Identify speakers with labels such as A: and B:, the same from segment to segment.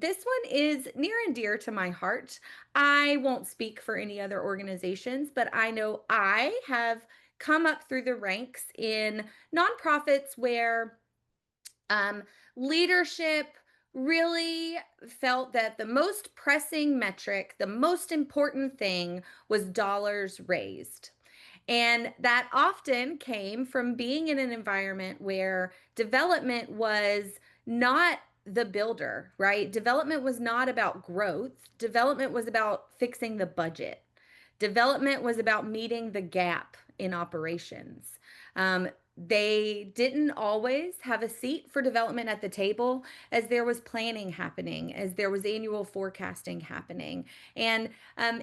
A: This one is near and dear to my heart. I won't speak for any other organizations, but I know I have come up through the ranks in nonprofits where um, leadership really felt that the most pressing metric, the most important thing was dollars raised. And that often came from being in an environment where development was not the builder, right? Development was not about growth. Development was about fixing the budget. Development was about meeting the gap in operations. They didn't always have a seat for development at the table as there was planning happening, as there was annual forecasting happening. And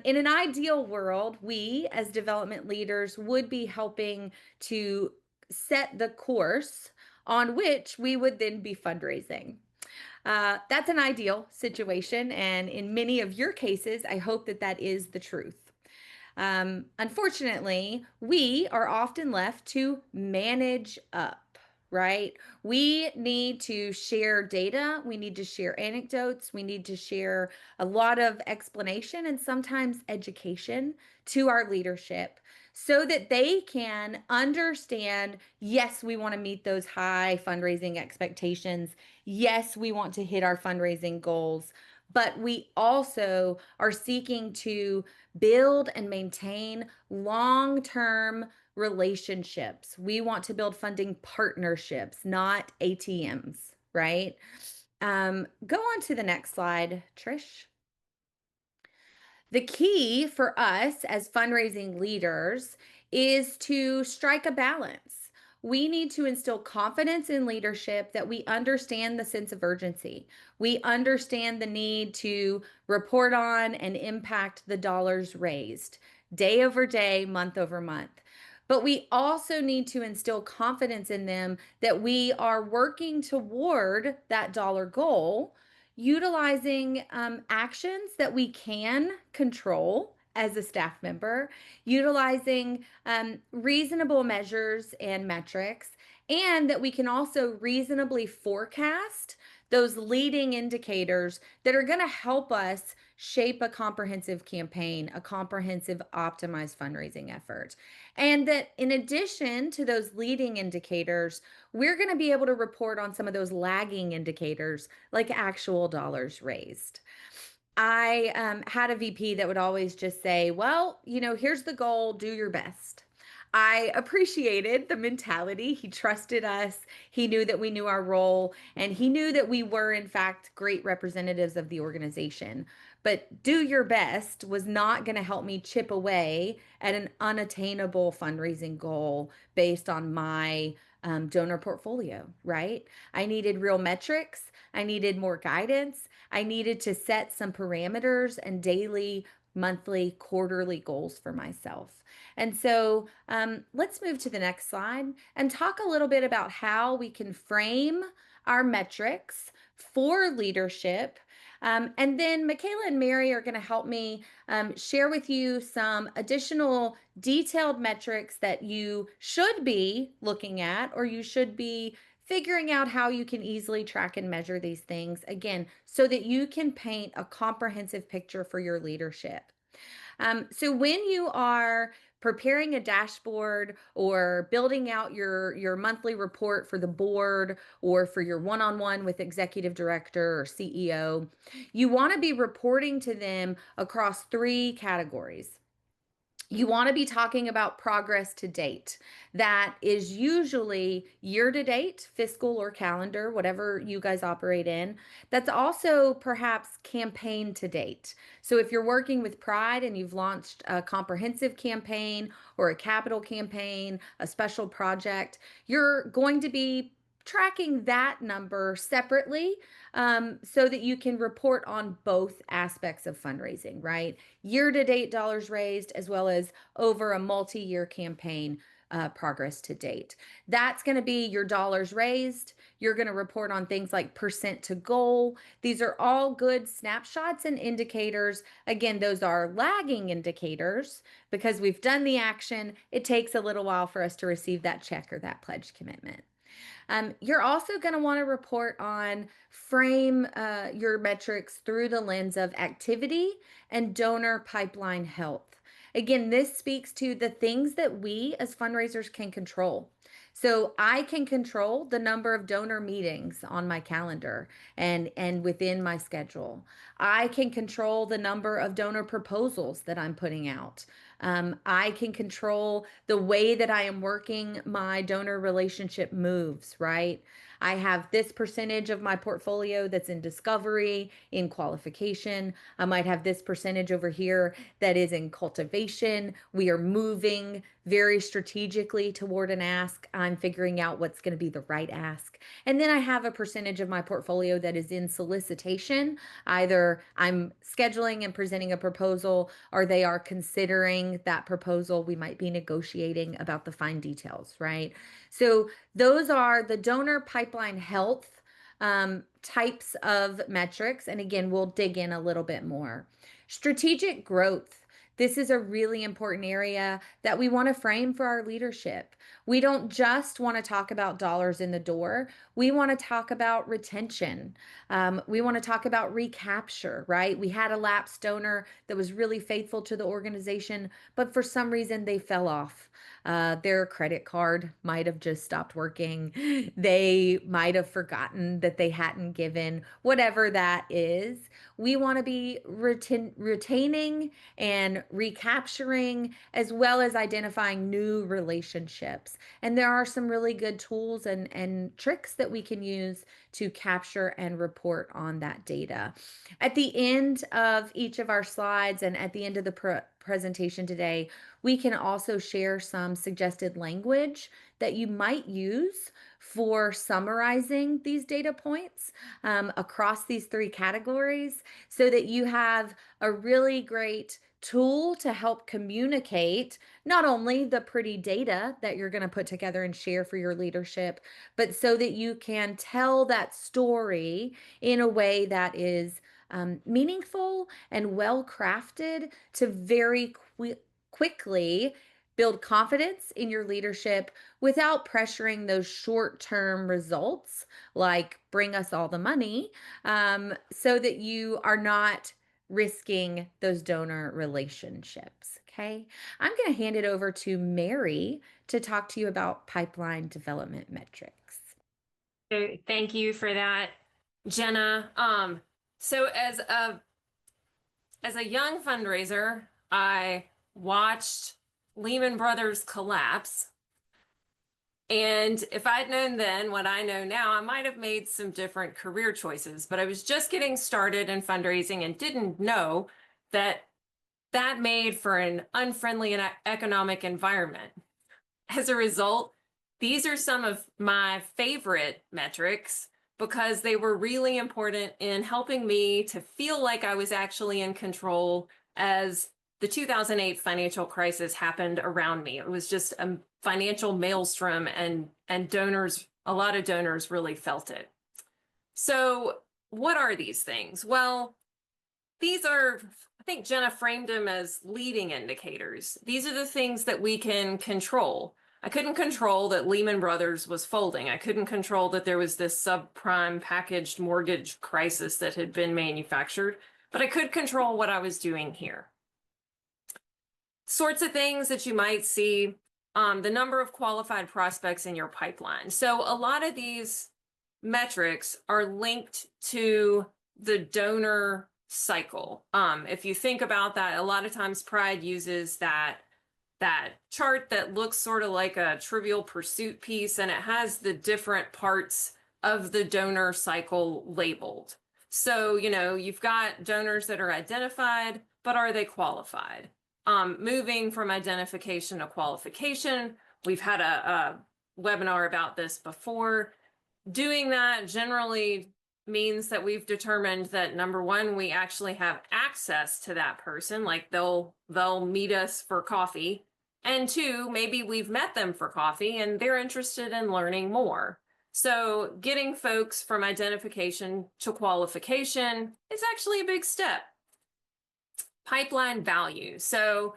A: in an ideal world, we as development leaders would be helping to set the course on which we would then be fundraising. That's an ideal situation. And in many of your cases, I hope that that is the truth. Unfortunately, we are often left to manage up, right? We need to share data, we need to share anecdotes, we need to share a lot of explanation and sometimes education to our leadership so that they can understand, yes, we want to meet those high fundraising expectations. Yes, we want to hit our fundraising goals, but we also are seeking to build and maintain long-term relationships. We want to build funding partnerships, not ATMs, right? Go on to the next slide, Trish. The key for us as fundraising leaders is to strike a balance. We need to instill confidence in leadership that we understand the sense of urgency. We understand the need to report on and impact the dollars raised day over day, month over month. But we also need to instill confidence in them that we are working toward that dollar goal utilizing actions that we can control as a staff member, utilizing reasonable measures and metrics, and that we can also reasonably forecast those leading indicators that are going to help us shape a comprehensive campaign, a comprehensive optimized fundraising effort. And that in addition to those leading indicators, we're going to be able to report on some of those lagging indicators like actual dollars raised. I had a VP that would always just say, well, here's the goal, do your best. I appreciated the mentality. He trusted us. He knew that we knew our role, and he knew that we were, in fact, great representatives of the organization. But do your best was not going to help me chip away at an unattainable fundraising goal based on my donor portfolio, right? I needed real metrics. I needed more guidance. I needed to set some parameters and daily, monthly, quarterly goals for myself. And so let's move to the next slide and talk a little bit about how we can frame our metrics for leadership. And then Michaela and Mary are going to help me share with you some additional detailed metrics that you should be looking at or you should be figuring out how you can easily track and measure these things, again, so that you can paint a comprehensive picture for your leadership. So when you are preparing a dashboard or building out your monthly report for the board or for your one-on-one with executive director or CEO, you want to be reporting to them across three categories. You want to be talking about progress to date. That is usually year to date, fiscal or calendar, whatever you guys operate in. That's also perhaps campaign to date. So if you're working with Pride and you've launched a comprehensive campaign or a capital campaign, a special project, you're going to be tracking that number separately so that you can report on both aspects of fundraising, right? Year to date dollars raised, as well as over a multi year campaign progress to date. That's going to be your dollars raised. You're going to report on things like percent to goal. These are all good snapshots and indicators. Again, those are lagging indicators because we've done the action. It takes a little while for us to receive that check or that pledge commitment. You're also going to want to report on frame your metrics through the lens of activity and donor pipeline health. Again, this speaks to the things that we as fundraisers can control. So I can control the number of donor meetings on my calendar and within my schedule. I can control the number of donor proposals that I'm putting out. I can control the way that I am working my donor relationship moves, right? I have this percentage of my portfolio that's in discovery, in qualification. I might have this percentage over here that is in cultivation. We are moving very strategically toward an ask. I'm figuring out what's going to be the right ask. And then I have a percentage of my portfolio that is in solicitation. Either I'm scheduling and presenting a proposal, or they are considering that proposal. We might be negotiating about the fine details, right? So those are the donor pipeline health types of metrics. And again, we'll dig in a little bit more. Strategic growth. This is a really important area that we want to frame for our leadership. We don't just want to talk about dollars in the door. We want to talk about retention. We want to talk about recapture, right? We had a lapsed donor that was really faithful to the organization, but for some reason they fell off. Their credit card might have just stopped working. They might have forgotten that they hadn't given, whatever that is. We want to be retaining and recapturing, as well as identifying new relationships. And there are some really good tools and tricks that we can use to capture and report on that data. At the end of each of our slides and at the end of the presentation today, we can also share some suggested language that you might use for summarizing these data points across these three categories so that you have a really great tool to help communicate not only the pretty data that you're going to put together and share for your leadership, but so that you can tell that story in a way that is meaningful and well crafted to very quickly build confidence in your leadership without pressuring those short-term results, like bring us all the money, so that you are not risking those donor relationships. Okay. I'm going to hand it over to Mary to talk to you about pipeline development metrics.
B: Thank you for that, Jenna. So as a young fundraiser, I watched Lehman Brothers collapse. And if I'd known then what I know now, I might have made some different career choices. But I was just getting started in fundraising and didn't know that that made for an unfriendly and economic environment. As a result, these are some of my favorite metrics because they were really important in helping me to feel like I was actually in control as the 2008 financial crisis happened around me. It was just a financial maelstrom, and donors, a lot of donors really felt it. So what are these things? Well, these are, I think Jenna framed them as leading indicators. These are the things that we can control. I couldn't control that Lehman Brothers was folding. I couldn't control that there was this subprime packaged mortgage crisis that had been manufactured, but I could control what I was doing here. Sorts of things that you might see, the number of qualified prospects in your pipeline. So a lot of these metrics are linked to the donor cycle. If you think about that, a lot of times Pride uses that chart that looks sort of like a Trivial Pursuit piece, and it has the different parts of the donor cycle labeled. So, you've got donors that are identified, but are they qualified? Moving from identification to qualification, we've had a webinar about this before. Doing that generally means that we've determined that number one, we actually have access to that person, like they'll meet us for coffee. And two, maybe we've met them for coffee and they're interested in learning more. So getting folks from identification to qualification is actually a big step. Pipeline value. So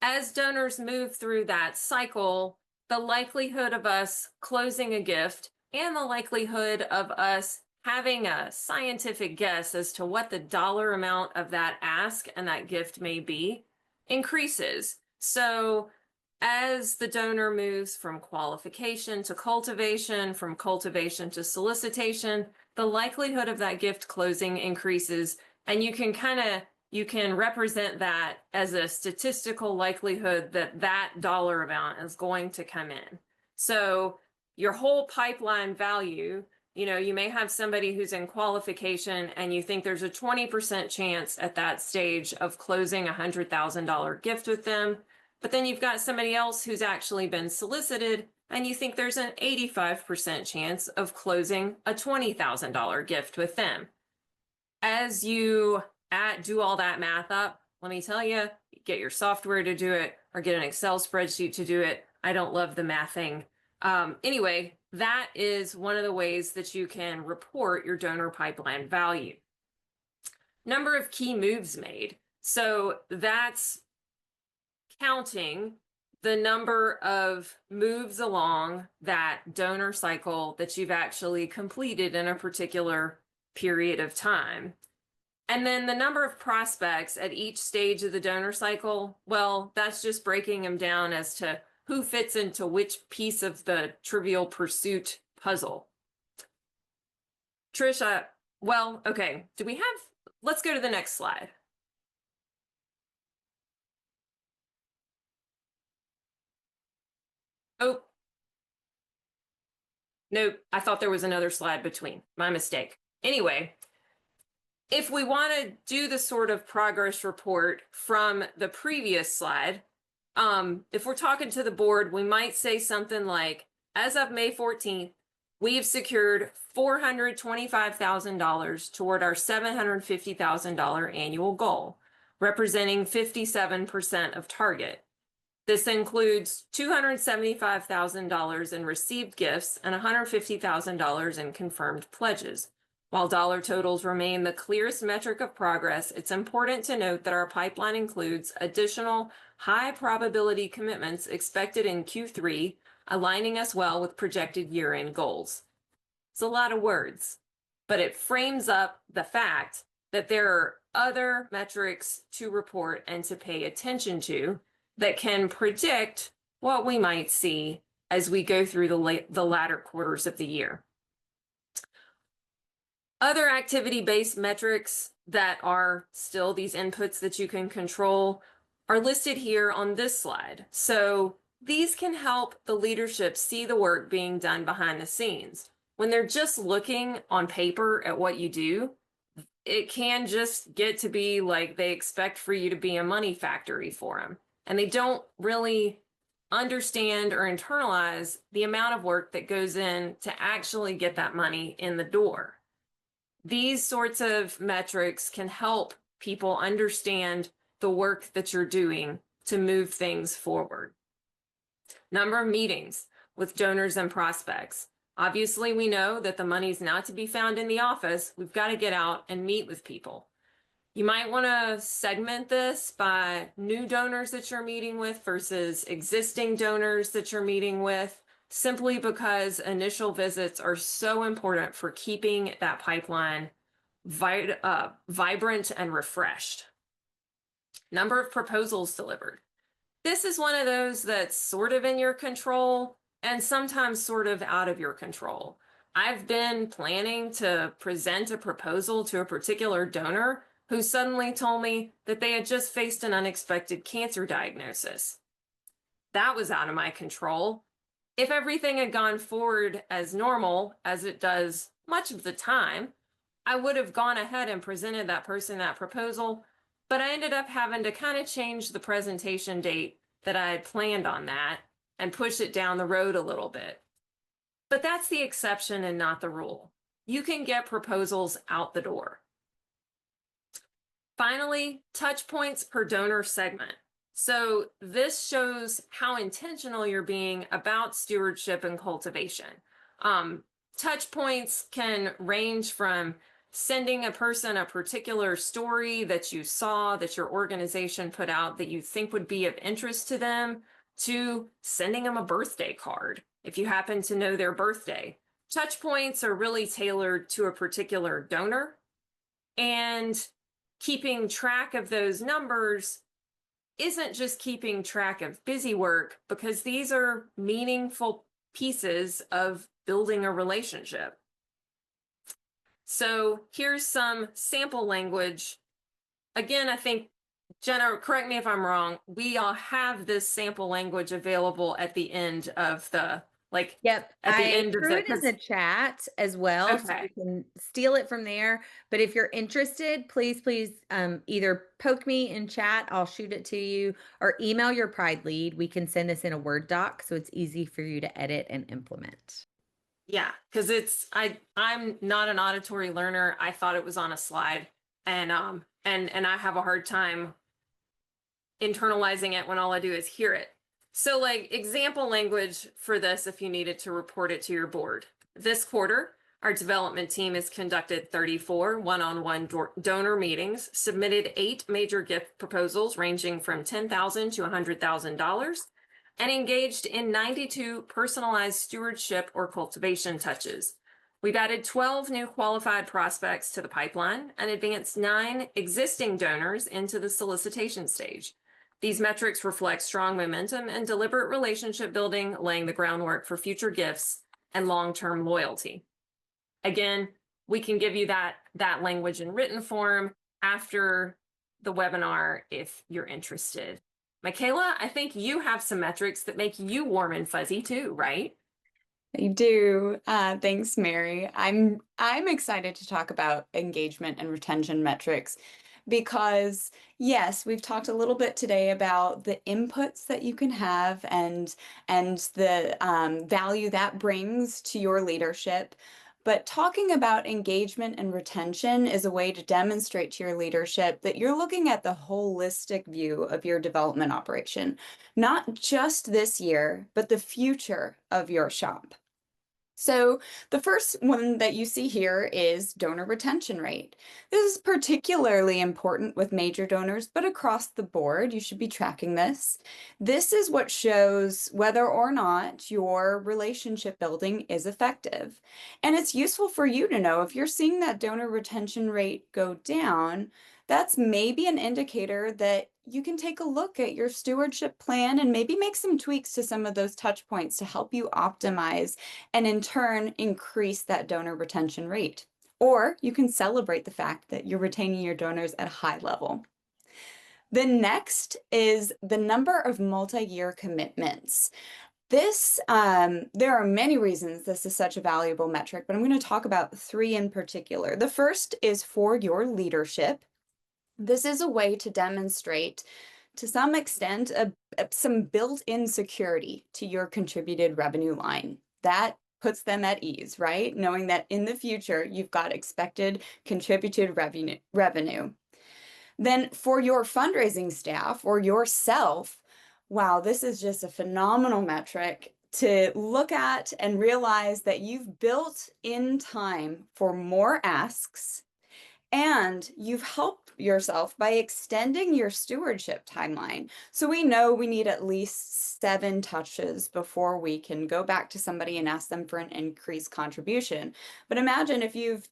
B: as donors move through that cycle, the likelihood of us closing a gift and the likelihood of us having a scientific guess as to what the dollar amount of that ask and that gift may be increases. So as the donor moves from qualification to cultivation, from cultivation to solicitation, the likelihood of that gift closing increases, and you can represent that as a statistical likelihood that that dollar amount is going to come in. So your whole pipeline value, you may have somebody who's in qualification and you think there's a 20% chance at that stage of closing a $100,000 gift with them. But then you've got somebody else who's actually been solicited and you think there's an 85% chance of closing a $20,000 gift with them. As you do all that math up, let me tell you, get your software to do it or get an Excel spreadsheet to do it. I don't love the mathing. Anyway, that is one of the ways that you can report your donor pipeline value. Number of key moves made. So that's counting the number of moves along that donor cycle that you've actually completed in a particular period of time. And then the number of prospects at each stage of the donor cycle, well, that's just breaking them down as to who fits into which piece of the Trivial Pursuit puzzle. Trisha, well, okay, let's go to the next slide. Oh, nope, I thought there was another slide between. My mistake. Anyway, if we want to do the sort of progress report from the previous slide, if we're talking to the board, we might say something like, as of May 14th, we've secured $425,000 toward our $750,000 annual goal, representing 57% of target. This includes $275,000 in received gifts and $150,000 in confirmed pledges. While dollar totals remain the clearest metric of progress, it's important to note that our pipeline includes additional high probability commitments expected in Q3, aligning us well with projected year-end goals. It's a lot of words, but it frames up the fact that there are other metrics to report and to pay attention to that can predict what we might see as we go through the latter quarters of the year. Other activity-based metrics that are still these inputs that you can control are listed here on this slide. So these can help the leadership see the work being done behind the scenes. When they're just looking on paper at what you do, it can just get to be like they expect for you to be a money factory for them. And they don't really understand or internalize the amount of work that goes in to actually get that money in the door. These sorts of metrics can help people understand the work that you're doing to move things forward. Number of meetings with donors and prospects. Obviously, we know that the money's not to be found in the office. We've got to get out and meet with people. You might want to segment this by new donors that you're meeting with versus existing donors that you're meeting with, simply because initial visits are so important for keeping that pipeline vibrant and refreshed. Number of proposals delivered. This is one of those that's sort of in your control and sometimes sort of out of your control. I've been planning to present a proposal to a particular donor who suddenly told me that they had just faced an unexpected cancer diagnosis. That was out of my control. If everything had gone forward as normal, as it does much of the time, I would have gone ahead and presented that person that proposal, but I ended up having to kind of change the presentation date that I had planned on that and push it down the road a little bit. But that's the exception and not the rule. You can get proposals out the door. Finally, touch points per donor segment. So this shows how intentional you're being about stewardship and cultivation. Touch points can range from sending a person a particular story that you saw that your organization put out that you think would be of interest to them, to sending them a birthday card if you happen to know their birthday. Touch points are really tailored to a particular donor, and keeping track of those numbers isn't just keeping track of busy work, because these are meaningful pieces of building a relationship. So here's some sample language. Again, I think, Jenna, correct me if I'm wrong, we all have this sample language available at the end of the, like,
A: Yep,
B: at the
A: I
B: end of
A: threw
B: the,
A: it in the
B: because,
A: chat as well, so you
B: okay,
A: can steal it from there, but if you're interested, please, either poke me in chat, I'll shoot it to you, or email your Pride lead. We can send this in a Word doc, so it's easy for you to edit and implement.
B: yeah, because I'm not an auditory learner. I thought it was on a slide, and I have a hard time internalizing it when all I do is hear it. So, like, example language for this if you needed to report it to your board. This quarter, our development team has conducted 34 one-on-one donor meetings, submitted 8 major gift proposals ranging from $10,000 to $100,000, and engaged in 92 personalized stewardship or cultivation touches. We've added 12 new qualified prospects to the pipeline and advanced 9 existing donors into the solicitation stage. These metrics reflect strong momentum and deliberate relationship building, laying the groundwork for future gifts and long-term loyalty. Again, we can give you that language in written form after the webinar if you're interested. Michaela, I think you have some metrics that make you warm and fuzzy too, right?
C: I do. Thanks, Mary. I'm excited to talk about engagement and retention metrics because yes, we've talked a little bit today about the inputs that you can have and the value that brings to your leadership. But talking about engagement and retention is a way to demonstrate to your leadership that you're looking at the holistic view of your development operation, not just this year, but the future of your shop. So the first one that you see here is donor retention rate. This is particularly important with major donors, but across the board, you should be tracking this. This is what shows whether or not your relationship building is effective. And it's useful for you to know if you're seeing that donor retention rate go down, that's maybe an indicator that you can take a look at your stewardship plan and maybe make some tweaks to some of those touch points to help you optimize and in turn increase that donor retention rate. Or you can celebrate the fact that you're retaining your donors at a high level. The next is the number of multi-year commitments. This, there are many reasons this is such a valuable metric, but I'm going to talk about 3 in particular. The first is for your leadership. This is a way to demonstrate, to some extent, some built-in security to your contributed revenue line. That puts them at ease, right? Knowing that in the future, you've got expected contributed revenue. Then for your fundraising staff or yourself, wow, this is just a phenomenal metric to look at and realize that you've built in time for more asks and you've helped yourself by extending your stewardship timeline. So we know we need at least 7 touches before we can go back to somebody and ask them for an increased contribution. But imagine if you've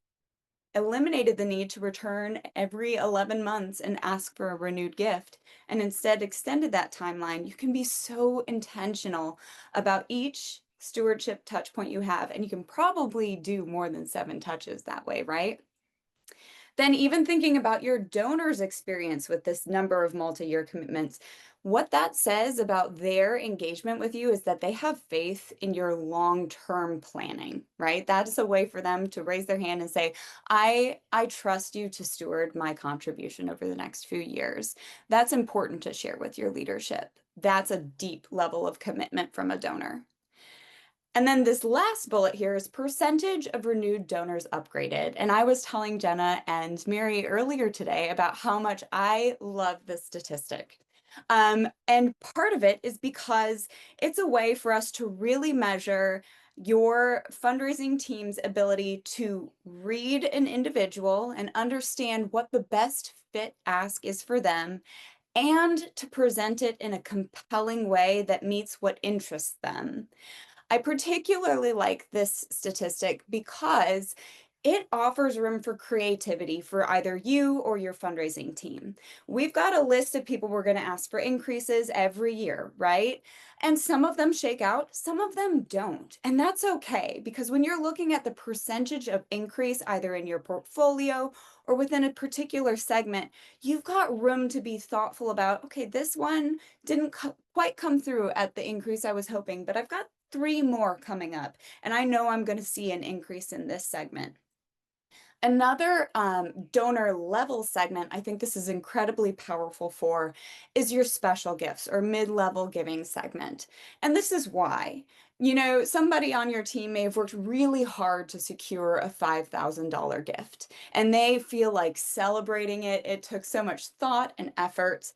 C: eliminated the need to return every 11 months and ask for a renewed gift, and instead extended that timeline. You can be so intentional about each stewardship touch point you have, and you can probably do more than 7 touches that way, right? Then even thinking about your donor's experience with this number of multi-year commitments, what that says about their engagement with you is that they have faith in your long-term planning, right? That is a way for them to raise their hand and say, I trust you to steward my contribution over the next few years. That's important to share with your leadership. That's a deep level of commitment from a donor. And then this last bullet here is percentage of renewed donors upgraded. And I was telling Jenna and Mary earlier today about how much I love this statistic. And part of it is because it's a way for us to really measure your fundraising team's ability to read an individual and understand what the best fit ask is for them and to present it in a compelling way that meets what interests them. I particularly like this statistic because it offers room for creativity for either you or your fundraising team. We've got a list of people we're going to ask for increases every year, right? And some of them shake out, some of them don't. And that's okay, because when you're looking at the percentage of increase either in your portfolio or within a particular segment, you've got room to be thoughtful about, okay, this one didn't quite come through at the increase I was hoping, but I've got 3 more coming up, and I know I'm going to see an increase in this segment. Another donor level segment, I think this is incredibly powerful for, is your special gifts or mid-level giving segment. And this is why. You know, somebody on your team may have worked really hard to secure a $5,000 gift, and they feel like celebrating it. It took so much thought and effort.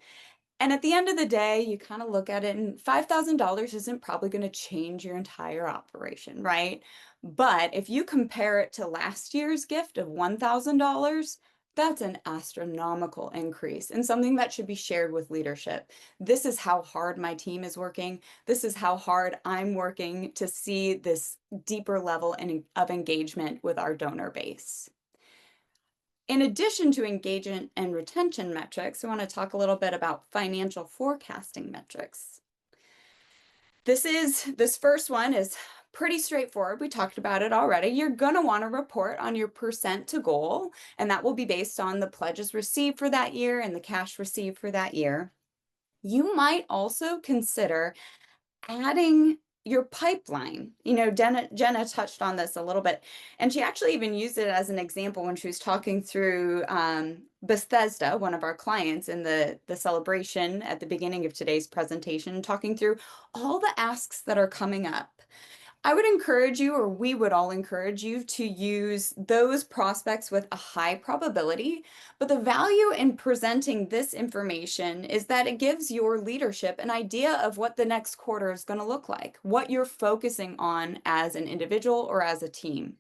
C: And at the end of the day, you kind of look at it and $5,000 isn't probably going to change your entire operation, right? But if you compare it to last year's gift of $1,000, that's an astronomical increase and something that should be shared with leadership. This is how hard my team is working. This is how hard I'm working to see this deeper level of engagement with our donor base. In addition to engagement and retention metrics, I want to talk a little bit about financial forecasting metrics. This first one is pretty straightforward. We talked about it already. You're going to want to report on your percent to goal, and that will be based on the pledges received for that year and the cash received for that year. You might also consider adding your pipeline. You know, Jenna touched on this a little bit, and she actually even used it as an example when she was talking through Bethesda, one of our clients, in the celebration at the beginning of today's presentation, talking through all the asks that are coming up. I would encourage you, or we would all encourage you, to use those prospects with a high probability. But the value in presenting this information is that it gives your leadership an idea of what the next quarter is going to look like, what you're focusing on as an individual or as a team.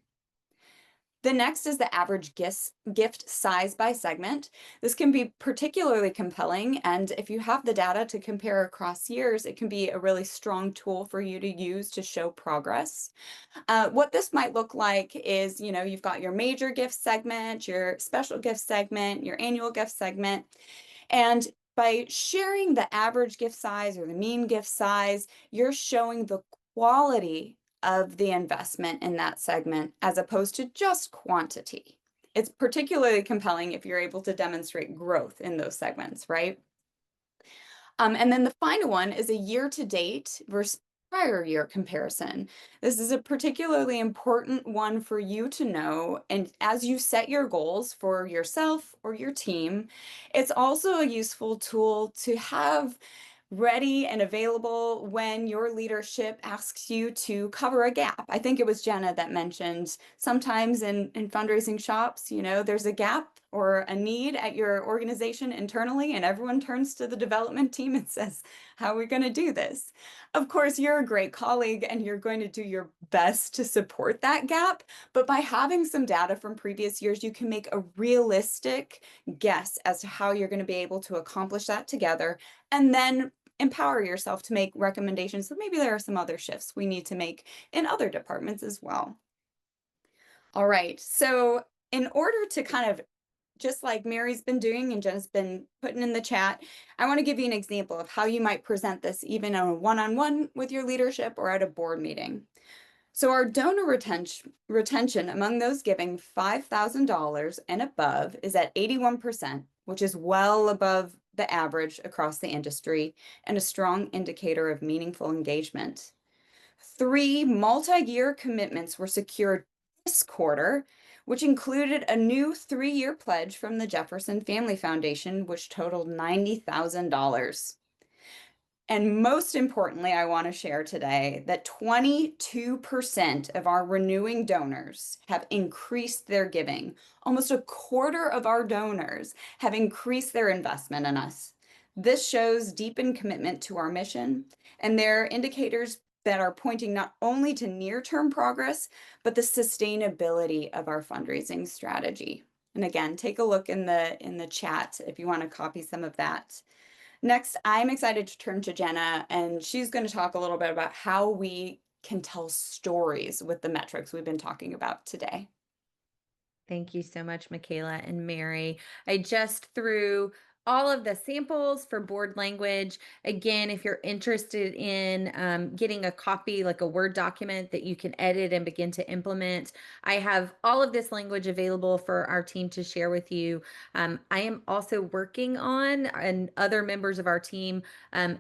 C: The next is the average gift size by segment. This can be particularly compelling, and if you have the data to compare across years, it can be a really strong tool for you to use to show progress. What this might look like is, you know, you've got your major gift segment, your special gift segment, your annual gift segment, and by sharing the average gift size or the mean gift size, you're showing the quality of the investment in that segment as opposed to just quantity. It's particularly compelling if you're able to demonstrate growth in those segments, right? And then the final one is a year-to-date versus prior year comparison. This is a particularly important one for you to know. And as you set your goals for yourself or your team, it's also a useful tool to have ready and available when your leadership asks you to cover a gap. I think it was Jenna that mentioned sometimes in fundraising shops, you know, there's a gap or a need at your organization internally, and everyone turns to the development team and says, how are we going to do this? Of course, you're a great colleague and you're going to do your best to support that gap. But by having some data from previous years, you can make a realistic guess as to how you're going to be able to accomplish that together, and then empower yourself to make recommendations. So maybe there are some other shifts we need to make in other departments as well. All right, so in order to kind of, just like Mary's been doing and Jen's been putting in the chat, I want to give you an example of how you might present this even on a one-on-one with your leadership or at a board meeting. So our donor retention among those giving $5,000 and above is at 81%, which is well above the average across the industry and a strong indicator of meaningful engagement. 3 multi-year commitments were secured this quarter, which included a new 3-year pledge from the Jefferson Family Foundation, which totaled $90,000. And most importantly, I want to share today that 22% of our renewing donors have increased their giving. Almost a quarter of our donors have increased their investment in us. This shows deepened commitment to our mission, and they're indicators that are pointing not only to near-term progress, but the sustainability of our fundraising strategy. And again, take a look in the chat if you want to copy some of that. Next, I'm excited to turn to Jenna, and she's going to talk a little bit about how we can tell stories with the metrics we've been talking about today.
A: Thank you so much, Michaela and Mary. I just threw all of the samples for board language. Again, if you're interested in getting a copy, like a Word document that you can edit and begin to implement, I have all of this language available for our team to share with you. I am also working on, and other members of our team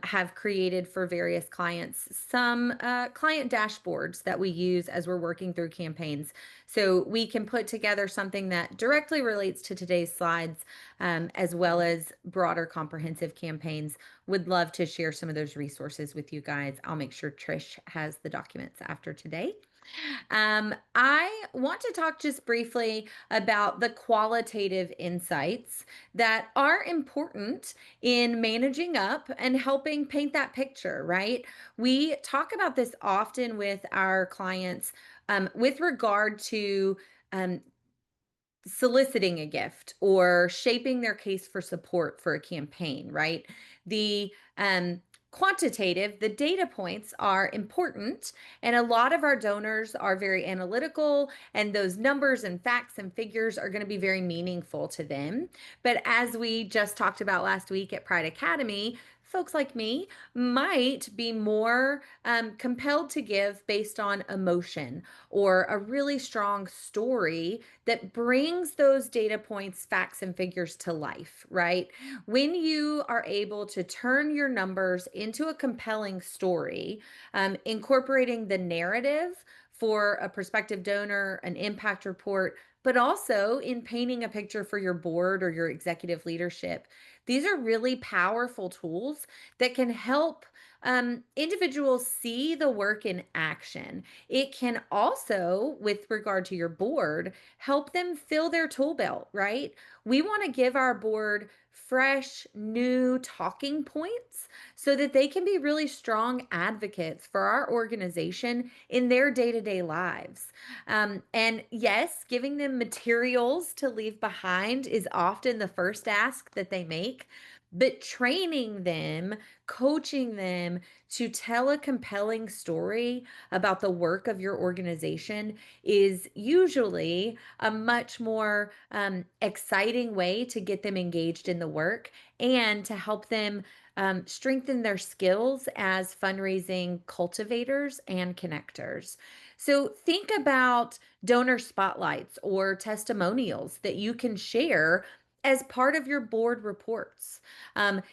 A: have created for various clients, some client dashboards that we use as we're working through campaigns. So we can put together something that directly relates to today's slides, as well as broader comprehensive campaigns. Would love to share some of those resources with you guys. I'll make sure Trish has the documents after today. I want to talk just briefly about the qualitative insights that are important in managing up and helping paint that picture, right? We talk about this often with our clients with regard to um, soliciting a gift or shaping their case for support for a campaign, right? The quantitative, the data points are important, and a lot of our donors are very analytical, and those numbers and facts and figures are going to be very meaningful to them. But as we just talked about last week at Pride Academy, folks like me might be more compelled to give based on emotion or a really strong story that brings those data points, facts, and figures to life, right? When you are able to turn your numbers into a compelling story, incorporating the narrative for a prospective donor, an impact report, but also in painting a picture for your board or your executive leadership. These are really powerful tools that can help individuals see the work in action. It can also, with regard to your board, help them fill their tool belt, right? We want to give our board fresh, new talking points so that they can be really strong advocates for our organization in their day to day lives. And yes, giving them materials to leave behind is often the first ask that they make. But training them, coaching them to tell a compelling story about the work of your organization is usually a much more exciting way to get them engaged in the work and to help them strengthen their skills as fundraising cultivators and connectors. So think about donor spotlights or testimonials that you can share as part of your board reports.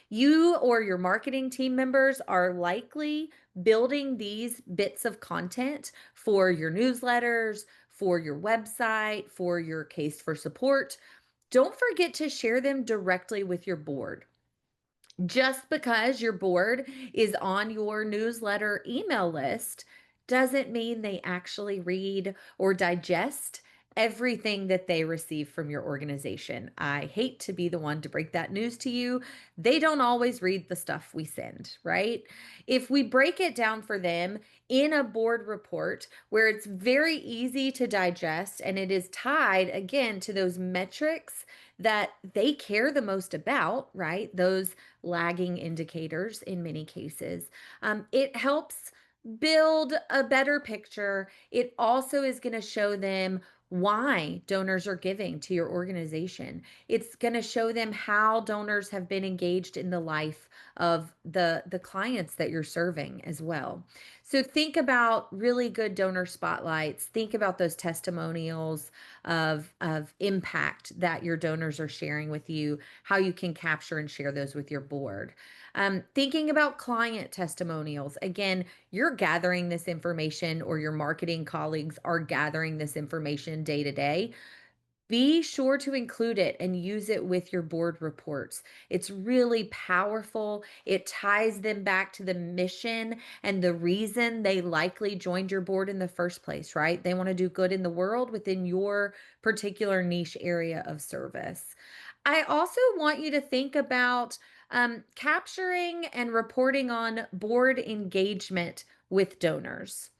A: You or your marketing team members are likely building these bits of content for your newsletters, for your website, for your case for support. Don't forget to share them directly with your board. Just because your board is on your newsletter email list doesn't mean they actually read or digest everything that they receive from your organization. I hate to be the one to break that news to you. They don't always read the stuff we send, right? If we break it down for them in a board report where it's very easy to digest and it is tied again to those metrics that they care the most about, right? Those lagging indicators in many cases. It helps build a better picture. It also is going to show them why donors are giving to your organization. It's going to show them how donors have been engaged in the life of the clients that you're serving as well. So think about really good donor spotlights. Think about those testimonials of impact that your donors are sharing with you, how you can capture and share those with your board. Thinking about client testimonials. Again, you're gathering this information, or your marketing colleagues are gathering this information day to day. Be sure to include it and use it with your board reports. It's really powerful. It ties them back to the mission and the reason they likely joined your board in the first place, right? They want to do good in the world within your particular niche area of service. I also want you to think about capturing and reporting on board engagement with donors.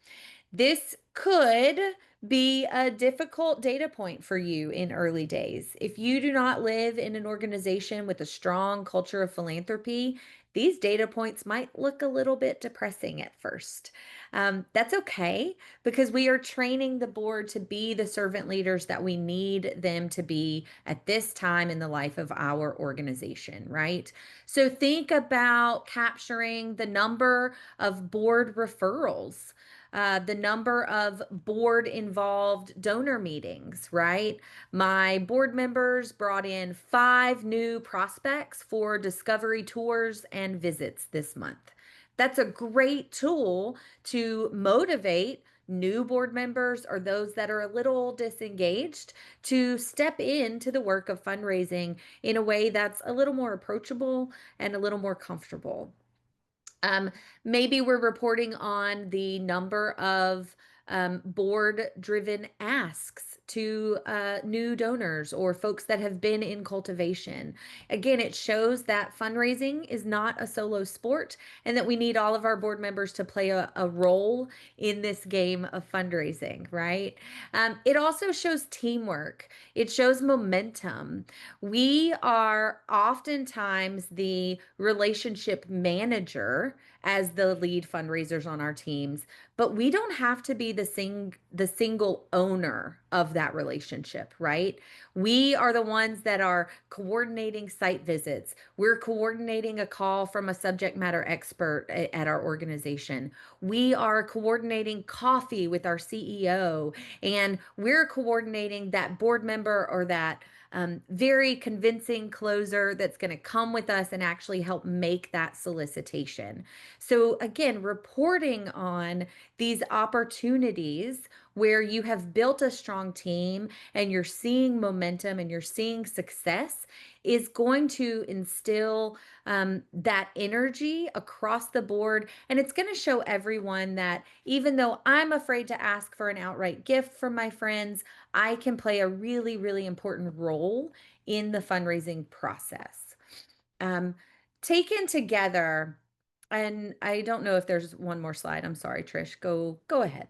A: This could be a difficult data point for you in early days. If you do not live in an organization with a strong culture of philanthropy, these data points might look a little bit depressing at first. That's okay because we are training the board to be the servant leaders that we need them to be at this time in the life of our organization, right? So think about capturing the number of board referrals, the number of board involved donor meetings, right? My board members brought in 5 new prospects for discovery tours and visits this month. That's a great tool to motivate new board members or those that are a little disengaged to step into the work of fundraising in a way that's a little more approachable and a little more comfortable. Um, Maybe we're reporting on the number of board driven asks to new donors or folks that have been in cultivation. Again, it shows that fundraising is not a solo sport and that we need all of our board members to play a role in this game of fundraising, right? It also shows teamwork, it shows momentum. We are oftentimes the relationship manager as the lead fundraisers on our teams, but we don't have to be the single owner of that relationship, right? We are the ones that are coordinating site visits. We're coordinating a call from a subject matter expert at our organization. We are coordinating coffee with our CEO, and we're coordinating that board member or that very convincing closer that's going to come with us and actually help make that solicitation. So, again, reporting on these opportunities where you have built a strong team and you're seeing momentum and you're seeing success is going to instill that energy across the board. And it's going to show everyone that even though I'm afraid to ask for an outright gift from my friends, I can play a really, really important role in the fundraising process. Um, Taken together, and I don't know if there's one more slide. I'm sorry, Trish. Go ahead.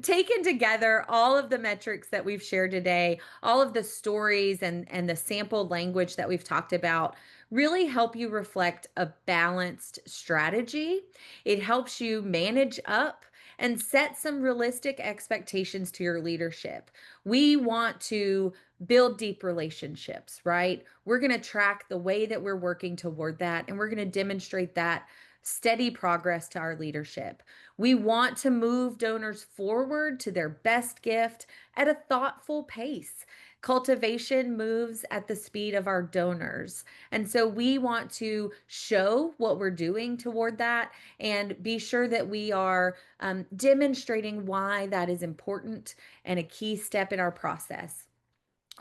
A: Taken together, all of the metrics that we've shared today, all of the stories and the sample language that we've talked about really help you reflect a balanced strategy. It helps you manage up and set some realistic expectations to your leadership. We want to build deep relationships, right? We're going to track the way that we're working toward that, and we're going to demonstrate that steady progress to our leadership. We want to move donors forward to their best gift at a thoughtful pace. Cultivation moves at the speed of our donors. And so we want to show what we're doing toward that and be sure that we are demonstrating why that is important and a key step in our process.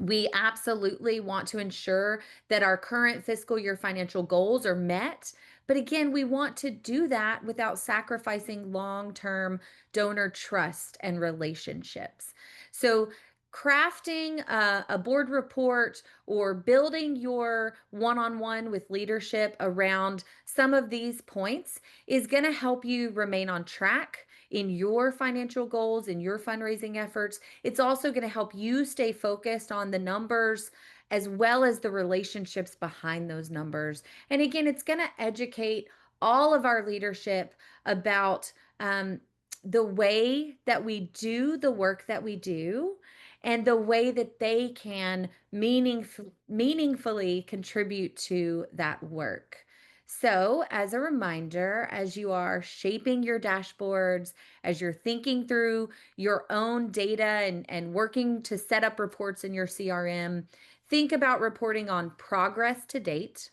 A: We absolutely want to ensure that our current fiscal year financial goals are met. But again, we want to do that without sacrificing long-term donor trust and relationships. So crafting a board report or building your one-on-one with leadership around some of these points is going to help you remain on track in your financial goals, in your fundraising efforts. It's also going to help you stay focused on the numbers as well as the relationships behind those numbers. And again, it's going to educate all of our leadership about the way that we do the work that we do and the way that they can meaningfully contribute to that work. So, as a reminder, as you are shaping your dashboards, as you're thinking through your own data and working to set up reports in your CRM, think about reporting on progress to date,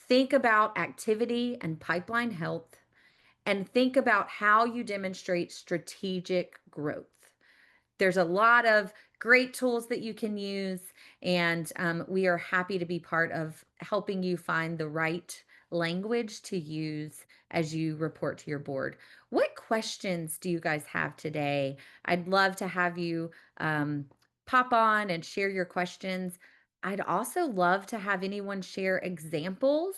A: think about activity and pipeline health, and think about how you demonstrate strategic growth. There's a lot of great tools that you can use, and we are happy to be part of helping you find the right language to use as you report to your board. What questions do you guys have today? I'd love to have you pop on and share your questions. I'd also love to have anyone share examples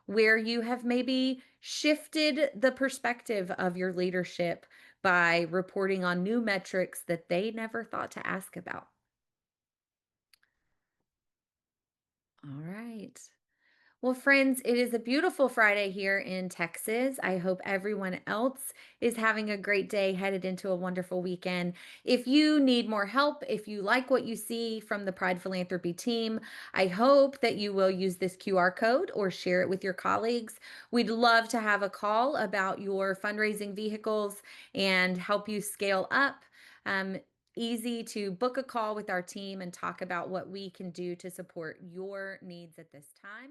A: where you have maybe shifted the perspective of your leadership by reporting on new metrics that they never thought to ask about. All right. Well, friends, it is a beautiful Friday here in Texas. I hope everyone else is having a great day headed into a wonderful weekend. If you need more help, if you like what you see from the Pride Philanthropy team, I hope that you will use this QR code or share it with your colleagues. We'd love to have a call about your fundraising vehicles and help you scale up. Um, Easy to book a call with our team and talk about what we can do to support your needs at this time.